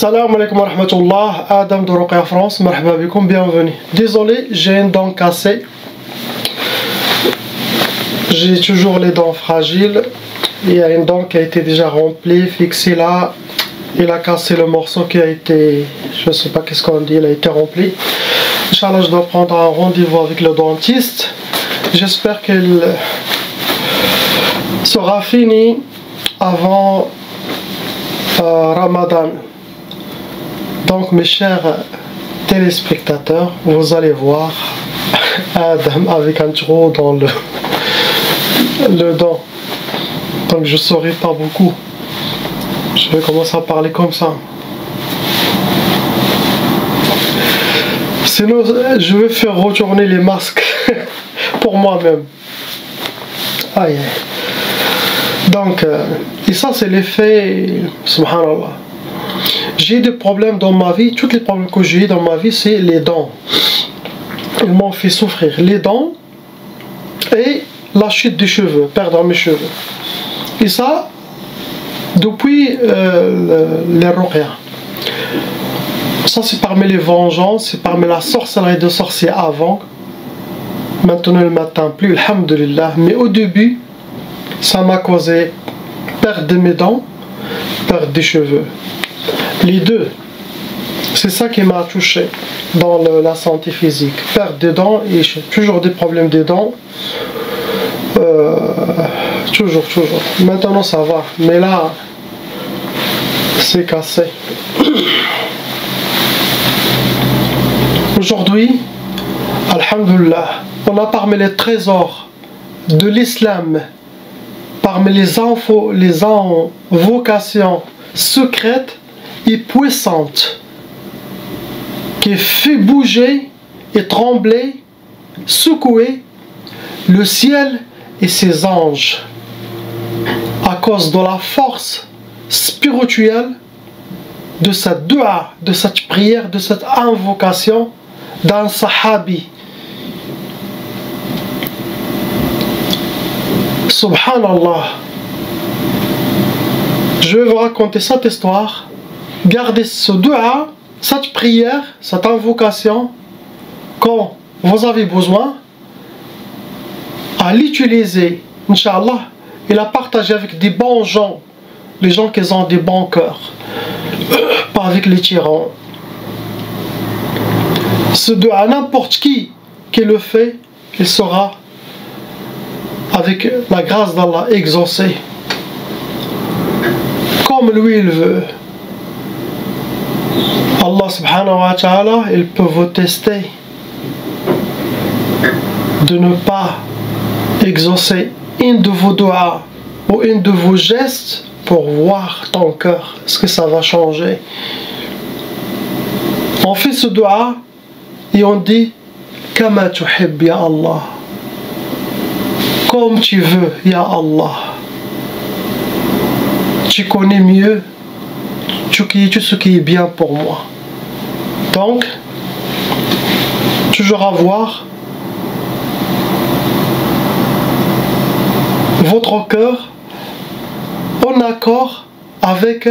Salam alaikum wa rahmatullah, Adam de Roqia France, marhaba bikoum, bienvenue. Désolé, j'ai une dent cassée. J'ai toujours les dents fragiles. Il y a une dent qui a été déjà remplie, fixée là. Il a cassé le morceau qui a été, je ne sais pas qu'est-ce qu'on dit, il a été rempli. Inch'Allah, je dois prendre un rendez-vous avec le dentiste. J'espère qu'il sera fini avant Ramadan. Donc mes chers téléspectateurs, vous allez voir Adam avec un trou dans le dent. Donc je ne saurai pas beaucoup. Je vais commencer à parler comme ça. Sinon, je vais faire retourner les masques pour moi-même. Aïe. Donc, et ça c'est l'effet, subhanallah. J'ai des problèmes dans ma vie, tous les problèmes que j'ai dans ma vie, c'est les dents. Ils m'ont fait souffrir. Les dents et la chute des cheveux, perdre mes cheveux. Et ça, depuis les ruqya. Ça c'est parmi les vengeances, c'est parmi la sorcellerie de sorciers avant. Maintenant le matin plus, alhamdulillah. Mais au début, ça m'a causé perdre mes dents, perdre des cheveux. Les deux, c'est ça qui m'a touché dans la santé physique. Perdre des dents et j'ai toujours des problèmes des dents. Toujours. Maintenant ça va, mais là, c'est cassé. Aujourd'hui, alhamdulillah, on a parmi les trésors de l'islam, parmi les invocations secrètes et puissantes, qui fait bouger et trembler, secouer le ciel et ses anges, à cause de la force spirituelle de cette dua, de cette prière, de cette invocation d'un sahabi. Subhanallah. Je vais vous raconter cette histoire. Gardez ce dua, cette prière, cette invocation quand vous avez besoin, à l'utiliser, Inch'Allah, et la partager avec des bons gens, les gens qui ont des bons cœurs, pas avec les tyrans. Ce dua, n'importe qui le fait, il sera avec la grâce d'Allah exaucé comme lui il veut. Allah subhanahu wa ta'ala, il peut vous tester de ne pas exaucer une de vos doigts ou une de vos gestes pour voir ton cœur, est-ce que ça va changer. On fait ce dua et on dit Kama tuhib ya Allah, comme tu veux ya Allah, tu connais mieux tout ce qui est bien pour moi. Donc toujours avoir votre cœur en accord avec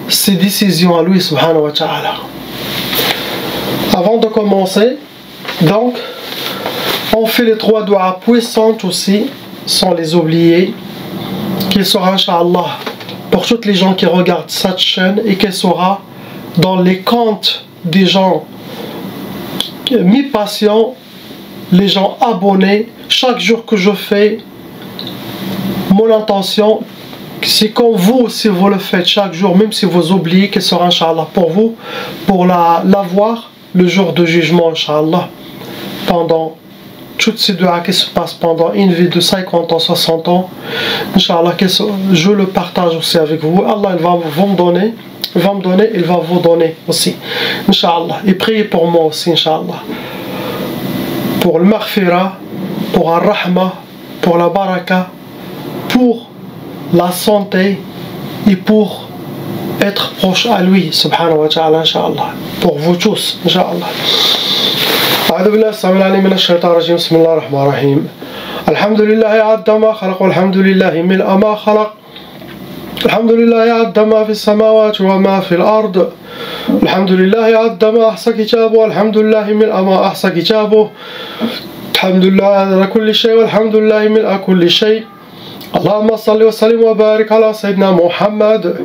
ses décisions à lui subhanahu wa ta'ala. Avant de commencer, donc, on fait les trois doigts puissantes aussi, sans les oublier, qu'il sera, Inch'Allah, pour toutes les gens qui regardent cette chaîne et qu'elle sera dans les comptes des gens mi-patients, les gens abonnés. Chaque jour que je fais, mon intention, c'est comme vous, si vous le faites chaque jour, même si vous oubliez, qu'elle sera, Inch'Allah, pour vous, pour l'avoir le jour de jugement, Inch'Allah, pendant toutes ces doigts qui se passent pendant une vie de 50 ans, 60 ans, Inch'Allah, je le partage aussi avec vous. Allah, il va me donner, il va vous donner aussi, Inch'Allah. Et priez pour moi aussi, Inch'Allah, pour le maghfira, pour le rahma, pour la baraka, pour la santé et pour être proche à lui, subhanahu wa ta'ala, Inch'Allah, pour vous tous, Inch'Allah. أعوذ بالله السميع العليم من الشيطان الرجيم بسم الله الرحمن الرحيم الحمد لله عد ما خلق والحمد لله ملء ما خلق الحمد لله عد ما في السماوات وما في الأرض الحمد لله عد ما أحصى كتابه والحمد لله ملء ما أحصى كتابه الحمد لله على كل شيء والحمد لله ملء كل شيء اللهم صل وسلم وبارك على سيدنا محمد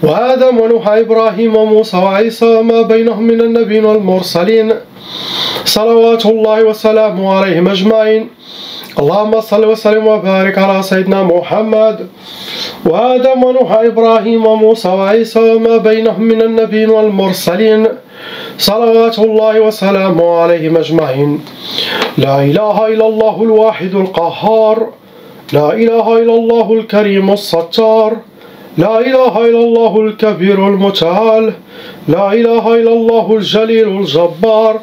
وآدم ونوح إبراهيم وموسى وعيسى وما بينهم من النبيين والمرسلين صلوات الله وسلامه عليهم أجمعين اللهم صل وسلم وبارك على سيدنا محمد وآدم ونوح إبراهيم وموسى وعيسى وما بينهم من النبيين والمرسلين صلوات الله وسلامه عليهم أجمعين لا إله إلا الله الواحد القهار لا إله إلا الله الكريم الستار لا إله إلا الله الكبير المتعال لا إله إلا الله الجليل الجبار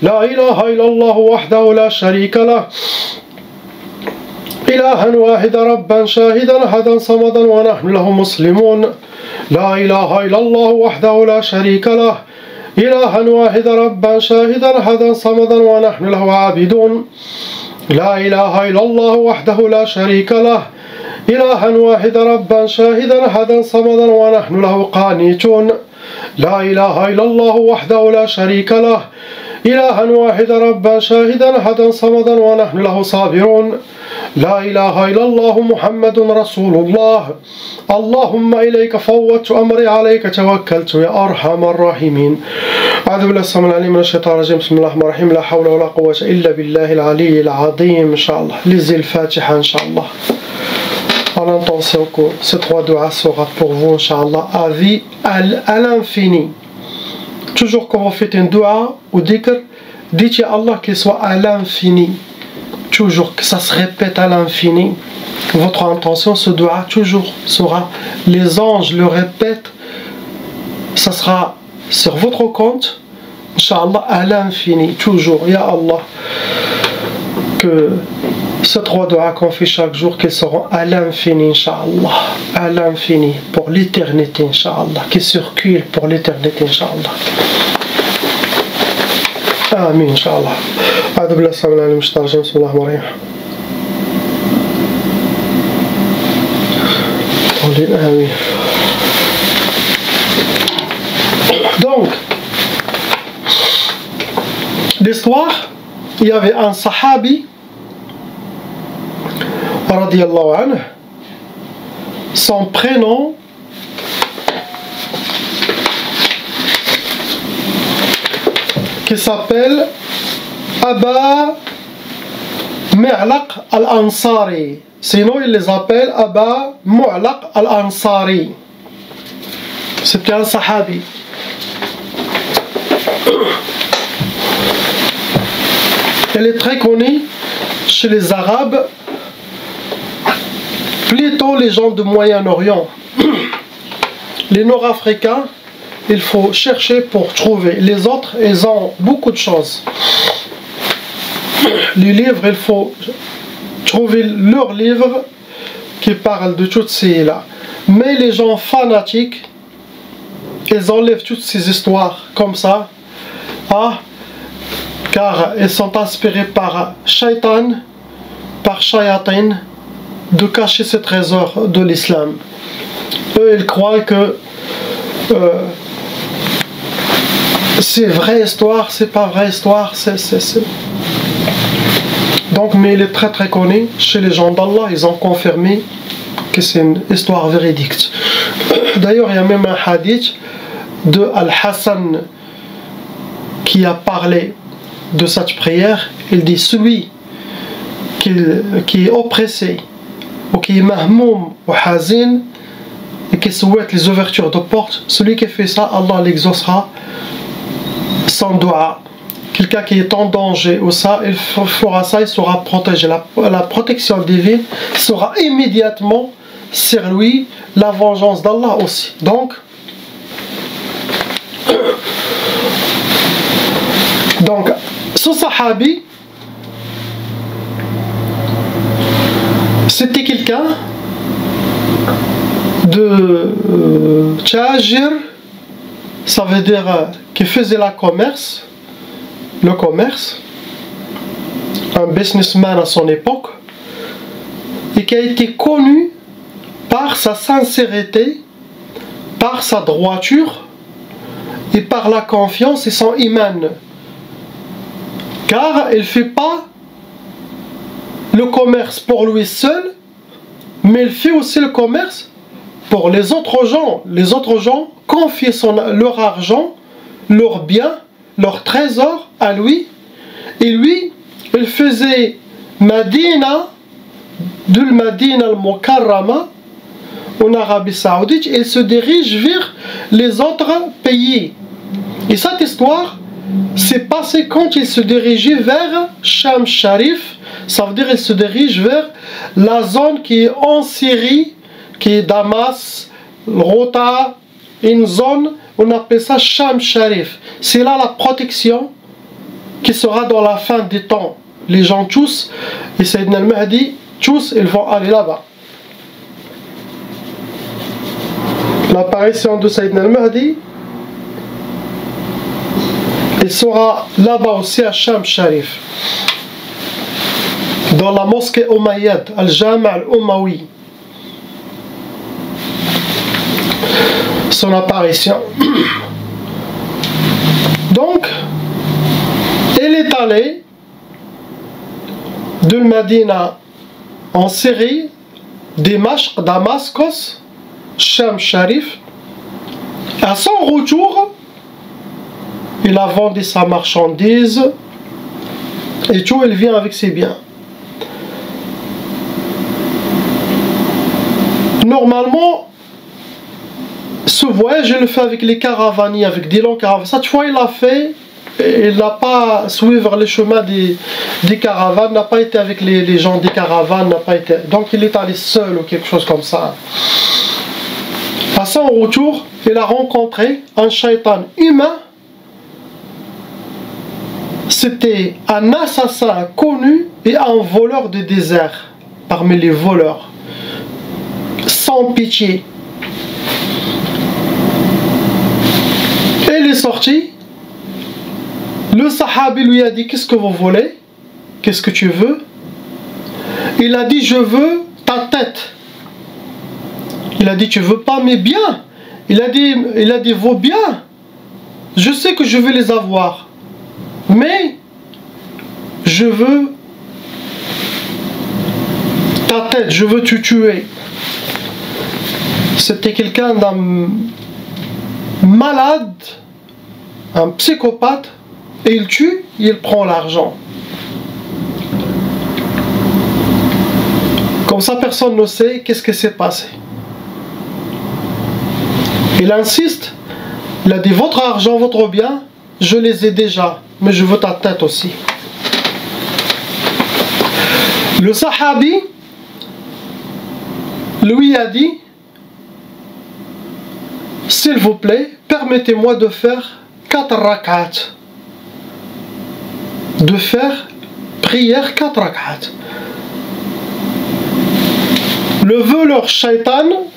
لا إله إلا الله وحده لا شريك له إلها واحدا ربا شاهدا أحدا صمدا ونحن له مسلمون لا إله إلا الله وحده لا شريك له إلها واحدا ربا شاهدا أحدا صمدا ونحن له عابدون لا إله إلا الله وحده لا شريك له إلها واحدا ربا شاهدا أحدا صمدا ونحن له قانتون لا إله إلا الله وحده لا شريك له إلها واحدا ربا شاهدا أحدا صمدا ونحن له صابرون لا إله إلا الله محمد رسول الله اللهم إليك فوضت أمري عليك توكلت يا أرحم الراحمين أعوذ بالله السميع العليم من الشيطان الرجيم بسم الله الرحمن الرحيم لا حول ولا قوة إلا بالله العلي العظيم إن شاء الله lisez le Fatiha إن شاء الله. En intention que ces trois doigts sera pour vous Inch'Allah à vie à l'infini. Toujours quand vous faites un doigt ou dhikr, dites à Allah qu'il soit à l'infini. Toujours que ça se répète à l'infini. Votre intention, ce doigt toujours sera, les anges le répètent, ça sera sur votre compte, Inch'Allah, à l'infini, toujours, Ya Allah, que ces trois doigts qu'on fait chaque jour, qu'ils seront à l'infini, Inch'Allah, à l'infini, pour l'éternité, Inch'Allah, qui circulent pour l'éternité, Inch'Allah. Amin, Inch'Allah. أعوذ بالله السميع العليم من الشيطان الرجيم بسم الله الرحمن الرحيم. Amin. Donc, l'histoire, il y avait un sahabi, radiyallahu anhu, son prénom qui s'appelle Aba Mu'laq al-Ansari. Sinon, ils les appellent Aba Mu'laq al-Ansari. C'était un sahabi. Elle est très connue chez les Arabes, plutôt les gens du Moyen-Orient. Les Nord-Africains, il faut chercher pour trouver. Les autres, ils ont beaucoup de choses. Les livres, il faut trouver leurs livres qui parlent de toutes ces là. Mais les gens fanatiques, ils enlèvent toutes ces histoires comme ça, car ils sont inspirés par Shaitan, par Shayatin, de cacher ce trésor de l'islam. Eux, ils croient que c'est vraie histoire, c'est pas vraie histoire, Donc, mais il est très très connu chez les gens d'Allah, ils ont confirmé que c'est une histoire véridique. D'ailleurs, il y a même un hadith de Al-Hassan qui a parlé de cette prière. Il dit celui qui est oppressé ou qui est mahmoum ou hazin et qui souhaite les ouvertures de portes, celui qui fait ça, Allah l'exaucera sans doua. Quelqu'un qui est en danger ou ça, il fera ça, il sera protégé. La protection divine sera immédiatement sur lui, la vengeance d'Allah aussi. Donc, ce sahabi, c'était quelqu'un de Tchajir, ça veut dire qui faisait le commerce, un businessman à son époque, et qui a été connu par sa sincérité, par sa droiture et par la confiance et son iman. Car il ne fait pas le commerce pour lui seul, mais il fait aussi le commerce pour les autres gens. Les autres gens confient leur argent, leurs biens, leurs trésors à lui. Et lui, il faisait Madina, de Madina al-Mukarrama, en Arabie Saoudite, il se dirige vers les autres pays. Et cette histoire s'est passée quand il se dirigeait vers Sham Sharif. Ça veut dire qu'il se dirige vers la zone qui est en Syrie, qui est Damas, Rota, une zone, on appelle ça Sham Sharif. C'est là la protection qui sera dans la fin des temps. Les gens tous, et Sayyidina al-Mahdi, tous, ils vont aller là-bas. L'apparition de Sayyidina al-Mahdi, il sera là-bas aussi à Sham Sharif, dans la mosquée Umayyad, Al-Jami' al-Umawi. Son apparition. Donc, il est allé de Medina en Syrie, Dimashq, Damascus, Sham Sharif. À son retour, il a vendu sa marchandise et tout, il vient avec ses biens. Normalement, ce voyage, il le fait avec les caravaniers, avec des longs caravanes. Cette fois, il l'a fait, il n'a pas suivi les chemins des caravanes, n'a pas été avec les gens des caravanes, n'a pas été. Donc, il est allé seul ou quelque chose comme ça. À son retour, il a rencontré un shaitan humain. C'était un assassin connu et un voleur de désert, parmi les voleurs, sans pitié. Il est sorti, le sahabi lui a dit: qu'est-ce que vous voulez? Qu'est-ce que tu veux? Il a dit: je veux ta tête. Il a dit: tu veux pas mes biens? Il a dit vos biens, je sais que je vais les avoir, mais je veux ta tête, je veux te tuer. C'était quelqu'un d'un malade, un psychopathe, et il tue, il prend l'argent. Comme ça, personne ne sait qu'est-ce qui s'est passé. Il insiste, il a dit: votre argent, votre bien, je les ai déjà, mais je veux ta tête aussi. Le sahabi lui a dit: s'il vous plaît, permettez-moi de faire 4 rak'at. De faire prière 4 rak'at. Le voleur shaitan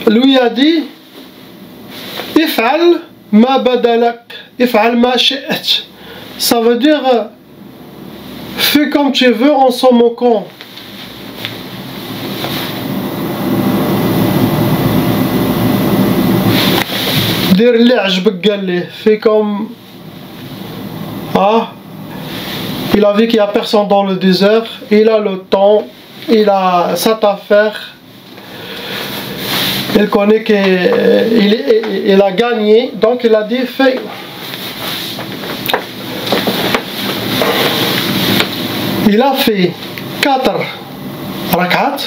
lui a dit: if'al ma badalak, if'al ma shi'at. Ça veut dire: fais comme tu veux en s'en moquant. Dire li ajbek galli, fais comme. Ah, il a vu qu'il n'y a personne dans le désert, il a le temps, il a cette affaire. Il connaît qu'il a gagné, donc il a dit: fais. Il a fait 4 rak'at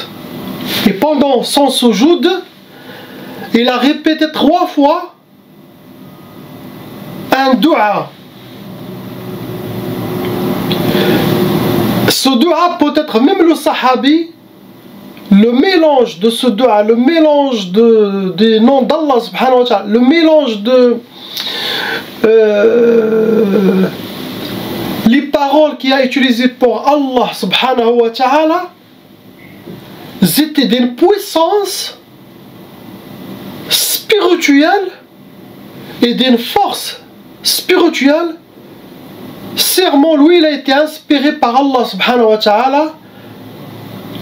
et pendant son soujoud, il a répété 3 fois un dua. Ce dua, peut-être même le sahabi, le mélange de ce dua, le mélange des noms d'Allah subhanahu wa ta'ala, le mélange de les paroles qu'il a utilisées pour Allah subhanahu wa ta'ala, c'était d'une puissance spirituelle et d'une force spirituelle. Sûrement, lui, il a été inspiré par Allah subhanahu wa ta'ala,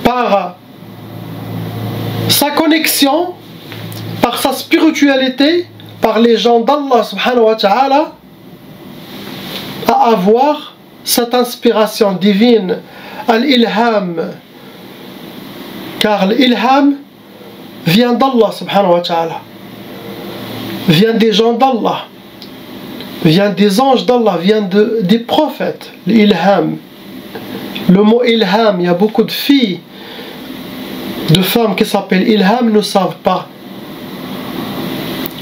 par sa connexion, par sa spiritualité, par les gens d'Allah subhanahu wa ta'ala, à avoir cette inspiration divine, al-ilham. Car l'ilham vient d'Allah subhanahu wa ta'ala, vient des gens d'Allah, vient des anges d'Allah, vient des prophètes. L'ilham, le mot ilham, il y a beaucoup de filles, de femmes qui s'appellent ilham, ne savent pas.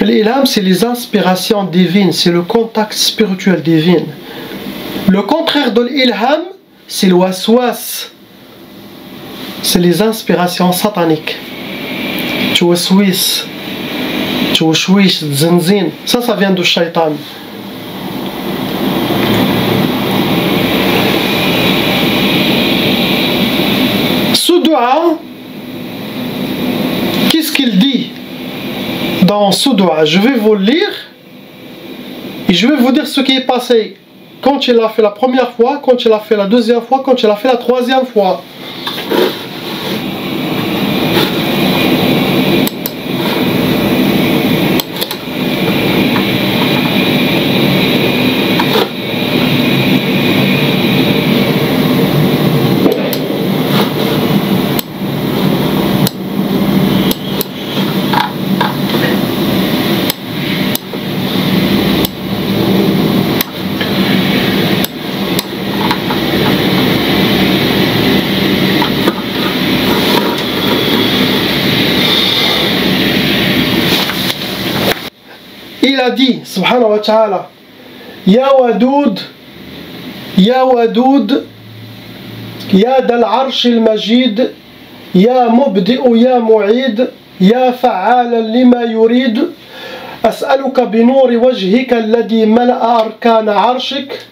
L'ilham, c'est les inspirations divines, c'est le contact spirituel divin. Le contraire de l'ilham, c'est le waswas, c'est les inspirations sataniques. Tchouaswis, tchouchwish, zinzin, ça vient du shaitan. Ce dua, qu'est-ce qu'il dit dans ce dua? Je vais vous le lire et je vais vous dire ce qui est passé quand il l'a fait la première fois, quand il l'a fait la deuxième fois, quand il l'a fait la troisième fois. Il a dit, subhanahu wa ta'ala, Ya Wadoud, Ya Wadoud, Ya Dal Arsh al-Majid, Ya Mubdi'u Ya Mu'id, Ya Fa'ala lima yurid, أسألك بنور وجهك الذي ملأ أركان عرشك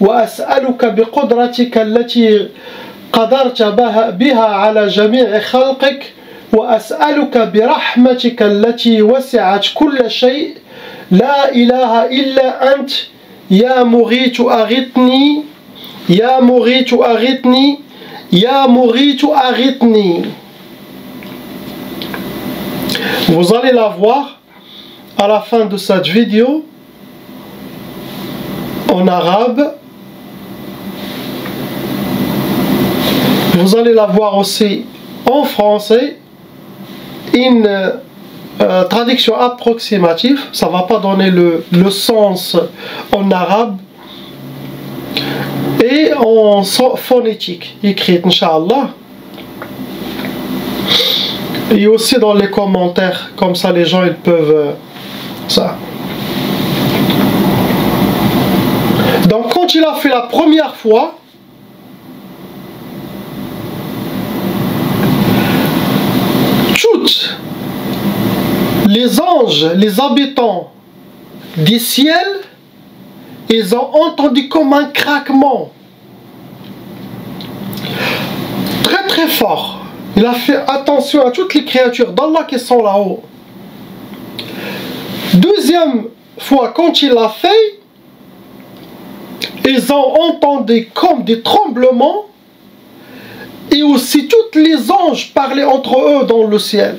وأسألك بقدرتك التي قدرت بها على جميع خلقك وأسألك برحمتك التي وسعت كل شيء لا إله إلا أنت يا مغيث أغثني يا مغيث أغثني يا مغيث أغثني. Vous allez la voir à la fin de cette vidéo en arabe. Vous allez la voir aussi en français. Une traduction approximative, ça ne va pas donner le sens en arabe, et en phonétique écrite, Inch'Allah, et aussi dans les commentaires, comme ça les gens ils peuvent ça. Donc quand il a fait la première fois, toutes les anges, les habitants des ciels, ils ont entendu comme un craquement très très fort. Il a fait attention à toutes les créatures d'Allah qui sont là-haut. Deuxième fois, quand il l'a fait, ils ont entendu comme des tremblements, et aussi tous les anges parlaient entre eux dans le ciel.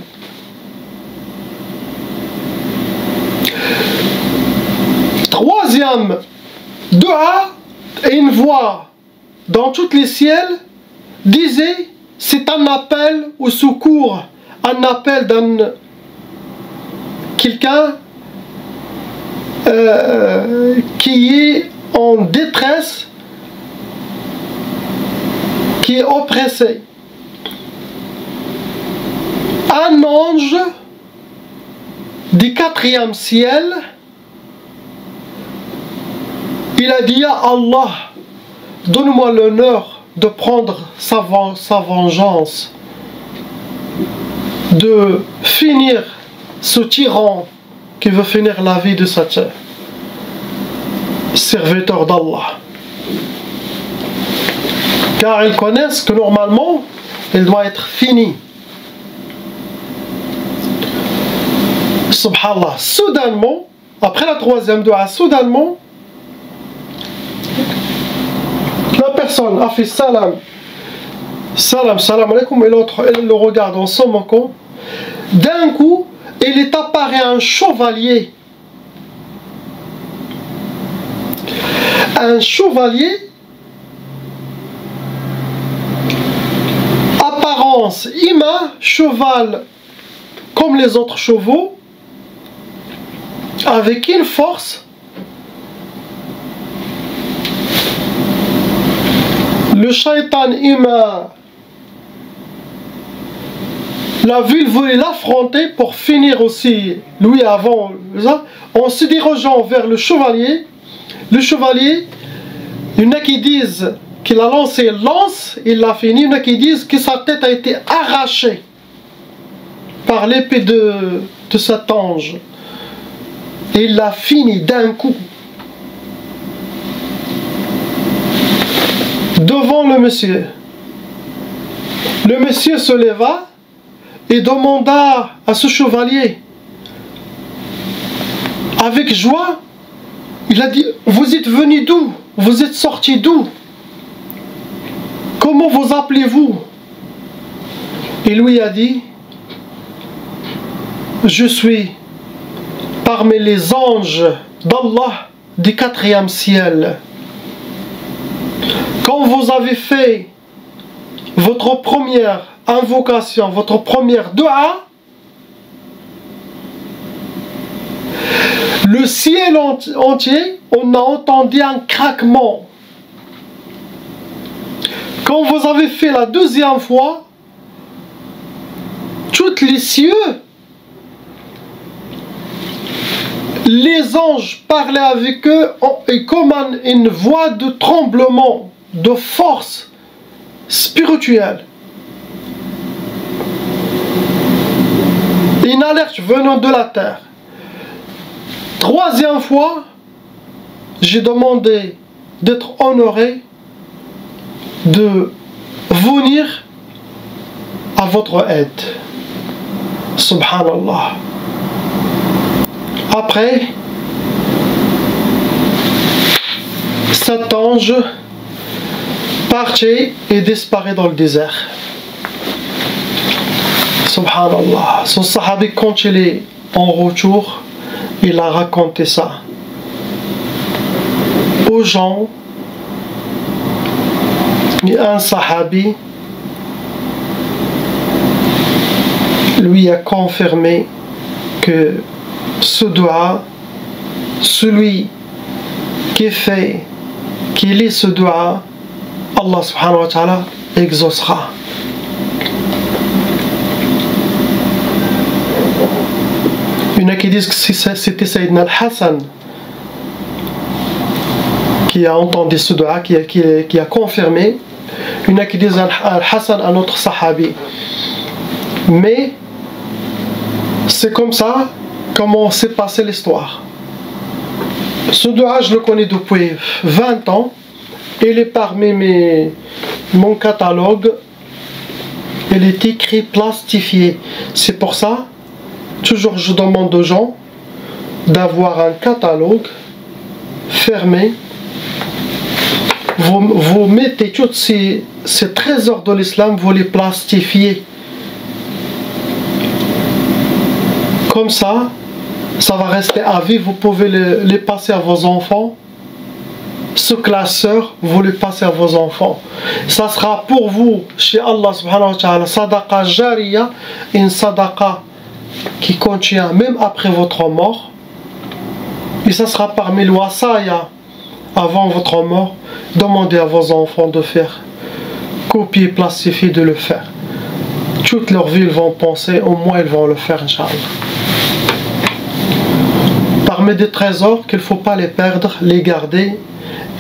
Troisième dua, et une voix dans tous les ciels disait, c'est un appel au secours, un appel d'un quelqu'un qui est en détresse, qui est oppressé. Un ange du quatrième ciel, il a dit, ya Allah, donne-moi l'honneur de prendre sa vengeance, de finir ce tyran qui veut finir la vie de cet serviteur d'Allah. Car ils connaissent que normalement, il doit être fini. Subhanallah, soudainement, après la troisième dua, soudainement, la personne a fait salam, salam, salam alaikum, et l'autre, elle le regarde en se moquant. d'un coup, il est apparu un chevalier. Un chevalier, apparence humain, cheval comme les autres chevaux, avec une force. Le shaitan humain l'a vu, il voulait l'affronter pour finir aussi, lui avant, en se dirigeant vers le chevalier. Le chevalier, il y en a qui disent qu'il a lancé une lance, il l'a fini, il y en a qui disent que sa tête a été arrachée par l'épée de cet ange. Et il l'a fini d'un coup. Devant le monsieur. Le monsieur se leva et demanda à ce chevalier, avec joie, il a dit, vous êtes venu d'où? Vous êtes sorti d'où? Comment vous appelez-vous? Et lui a dit, je suis parmi les anges d'Allah du 4e ciel. Quand vous avez fait votre première invocation, votre première dua, le ciel entier, on a entendu un craquement. Quand vous avez fait la deuxième fois, tous les cieux, les anges parlaient avec eux et comme une voix de tremblement, de force spirituelle. Une alerte venant de la terre. Troisième fois, j'ai demandé d'être honoré de venir à votre aide. Subhanallah. Après, cet ange partit et disparaît dans le désert. Subhanallah. Son sahabi, quand il est en retour, il a raconté ça aux gens. Et un sahabi lui a confirmé que ce dua, celui qui fait, qui lit ce dua, Allah subhanahu wa ta'ala exaucera. Il y en a qui disent que c'était Sayyidina al-Hassan qui a entendu ce dua, qui a confirmé. Il y en a qui disent al-Hassan, un autre sahabi. Mais c'est comme ça comment s'est passée l'histoire. Ce dua, je le connais depuis 20 ans. Il est parmi mon catalogue. Il est écrit plastifié. C'est pour ça, toujours je demande aux gens d'avoir un catalogue fermé. Vous mettez tous ces trésors de l'islam, vous les plastifiez. Comme ça, ça va rester à vie. Vous pouvez les passer à vos enfants. Ce classeur, vous le passez à vos enfants. Ça sera pour vous, chez Allah subhanahu wa ta'ala, sadaqa jariya, une sadaqa qui contient même après votre mort. Et ça sera parmi le wasaya avant votre mort. Demandez à vos enfants de faire, copier, plastifier, de le faire. Toute leur vie, ils vont penser, au moins ils vont le faire, Inch'Allah. Parmi des trésors qu'il ne faut pas les perdre, les garder.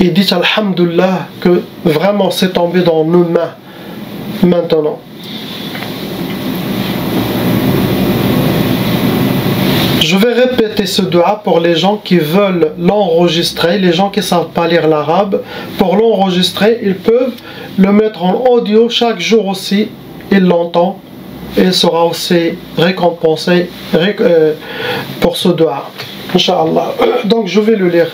Et dites Alhamdulillah que vraiment c'est tombé dans nos mains maintenant. Je vais répéter ce dua pour les gens qui veulent l'enregistrer, les gens qui ne savent pas lire l'arabe. Pour l'enregistrer, ils peuvent le mettre en audio chaque jour aussi. Il l'entend et il sera aussi récompensé pour ce dua. Inch'Allah. Donc je vais le lire.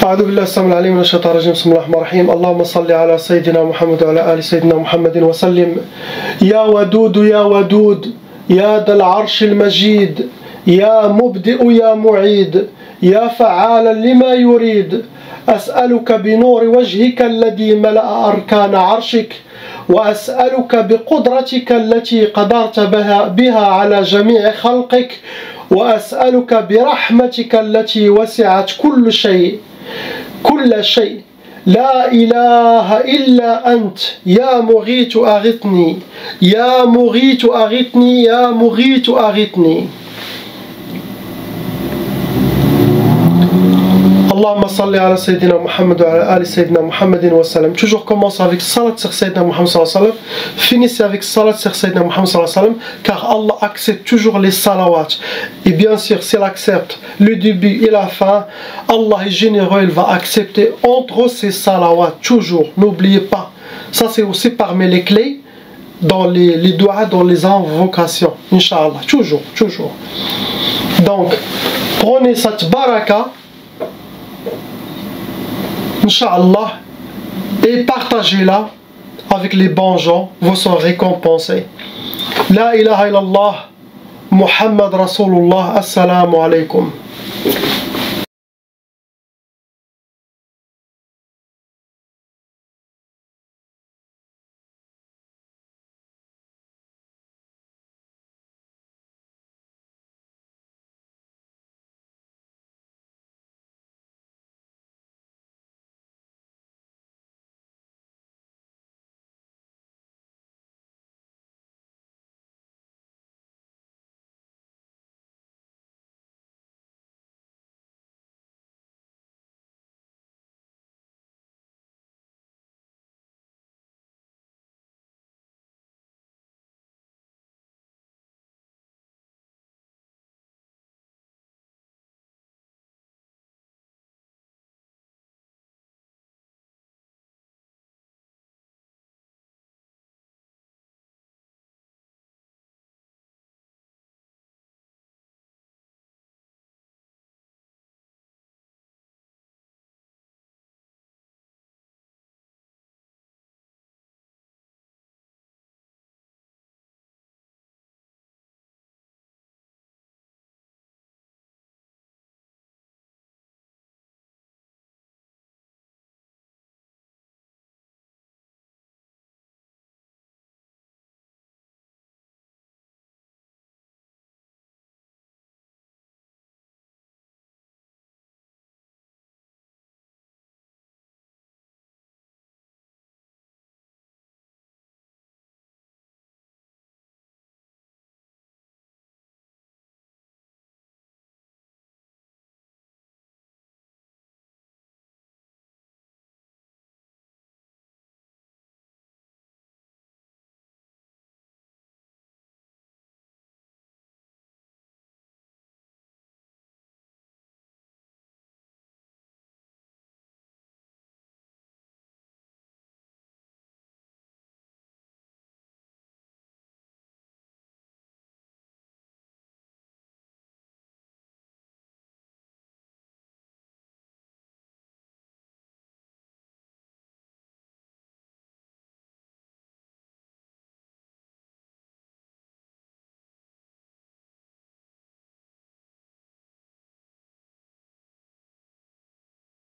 أعوذ بالله السميع العليم من الشيطان الرجيم بسم الله الرحمن الرحيم اللهم صل على سيدنا محمد وعلى آل سيدنا محمد وسلم يا ودود يا ودود يا ذا العرش المجيد يا مبدئ يا معيد يا فعالا لما يريد أسألك بنور وجهك الذي ملأ أركان عرشك وأسألك بقدرتك التي قدرت بها على جميع خلقك وأسألك برحمتك التي وسعت كل شيء لا إله إلا أنت يا مغيث أغثني يا مغيث أغثني يا مغيث أغثني. Allahumma salli ala Sayyidina Muhammad wa ala ali Sayyidina Muhammadin wa sallam. Toujours commence avec salat sur Sayyidina Muhammad sallallahu alayhi wa sallam. Finissez avec salat sur Sayyidina Muhammad sallallahu alayhi wa sallam. Car Allah accepte toujours les salawats. Et bien sûr, s'il accepte le début et la fin, Allah est généreux, il va accepter entre ces salawats. Toujours, n'oubliez pas. Ça c'est aussi parmi les clés dans les doigts, dans les invocations. Inch'Allah, toujours, toujours. Donc, prenez cette baraka. Inch'Allah, et partagez-la avec les bons gens, vous serez récompensés. La ilaha illallah, Muhammad Rasulullah, assalamu alaikum.